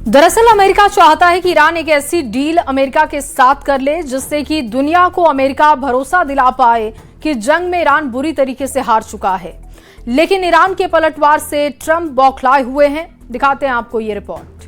दरअसल अमेरिका चाहता है कि ईरान एक ऐसी डील अमेरिका के साथ कर ले जिससे कि दुनिया को अमेरिका भरोसा दिला पाए कि जंग में ईरान बुरी तरीके से हार चुका है। लेकिन ईरान के पलटवार से ट्रंप बौखलाए हुए हैं। दिखाते हैं आपको ये रिपोर्ट।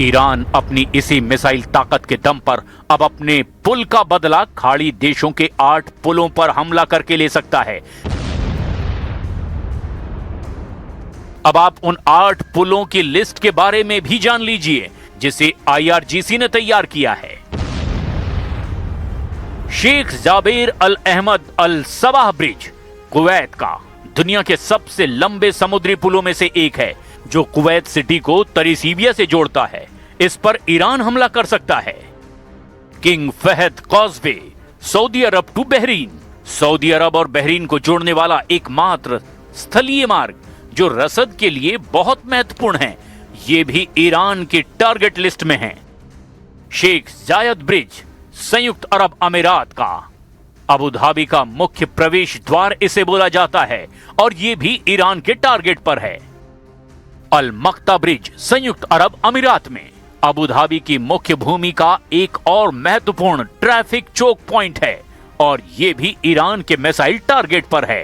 ईरान अपनी इसी मिसाइल ताकत के दम पर अब अपने पुल का बदला खाड़ी देशों के 8 पुलों पर हमला करके ले सकता है। अब आप उन 8 पुलों की लिस्ट के बारे में भी जान लीजिए जिसे IRGC ने तैयार किया है। शेख जाबेर अल अहमद अल सबाह ब्रिज कुवैत का दुनिया के सबसे लंबे समुद्री पुलों में से एक है जो कुवैत सिटी को तरीसीबिया से जोड़ता है। इस पर ईरान हमला कर सकता है। King Fahd causeway Saudi Arab to Bahrain, Saudi Arab और बहरीन को जोड़ने वाला एकमात्र स्थलीय मार्ग जो रसद के लिए बहुत महत्वपूर्ण है, ये भी ईरान की टारगेट लिस्ट में है। शेख जायद ब्रिज संयुक्त अरब अमीरात का अबू धाबी का मुख्य प्रवेश द्वार इसे बोला जाता है और यह भी ईरान के टारगेट पर है। अल मक्ता ब्रिज संयुक्त अरब अमीरात में अबू धाबी की मुख्य भूमि का एक और महत्वपूर्ण ट्रैफिक चोक पॉइंट है और यह भी ईरान के मिसाइल टारगेट पर है।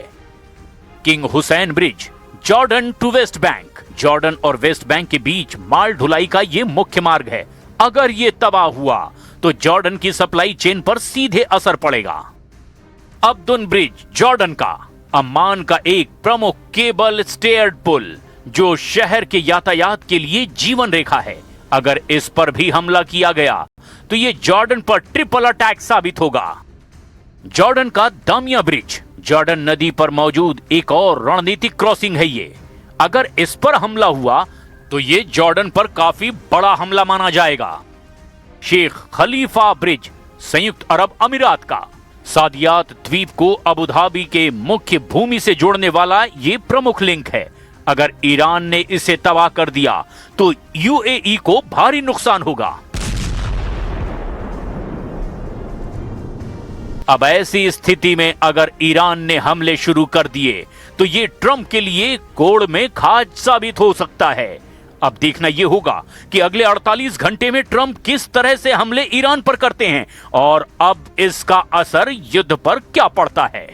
King Hussein bridge Jordan to West Bank, Jordan और वेस्ट बैंक के बीच माल ढुलाई का यह मुख्य मार्ग है। अगर यह तबाह हुआ तो जॉर्डन की सप्लाई चेन पर सीधे असर पड़ेगा। अब्दुन ब्रिज जॉर्डन का अम्मान का एक प्रमुख केबल स्टेयर्ड पुल जो शहर के यातायात के लिए जीवन रेखा है। अगर इस पर भी हमला किया गया तो यह जॉर्डन पर ट्रिपल अटैक साबित होगा। जॉर्डन का दामिया ब्रिज जॉर्डन नदी पर मौजूद एक और रणनीतिक क्रॉसिंग है। ये अगर इस पर हमला हुआ तो यह जॉर्डन पर काफी बड़ा हमला माना जाएगा। शेख खलीफा ब्रिज संयुक्त अरब अमीरात का सादियात द्वीप को अबू धाबी के मुख्य भूमि से जोड़ने वाला यह प्रमुख लिंक है। अगर ईरान ने इसे तबाह कर दिया तो UAE को भारी नुकसान होगा। अब ऐसी स्थिति में अगर ईरान ने हमले शुरू कर दिए तो यह ट्रंप के लिए कोड़ में खाज साबित हो सकता है। अब देखना यह होगा कि अगले 48 घंटे में ट्रंप किस तरह से हमले ईरान पर करते हैं और अब इसका असर युद्ध पर क्या पड़ता है।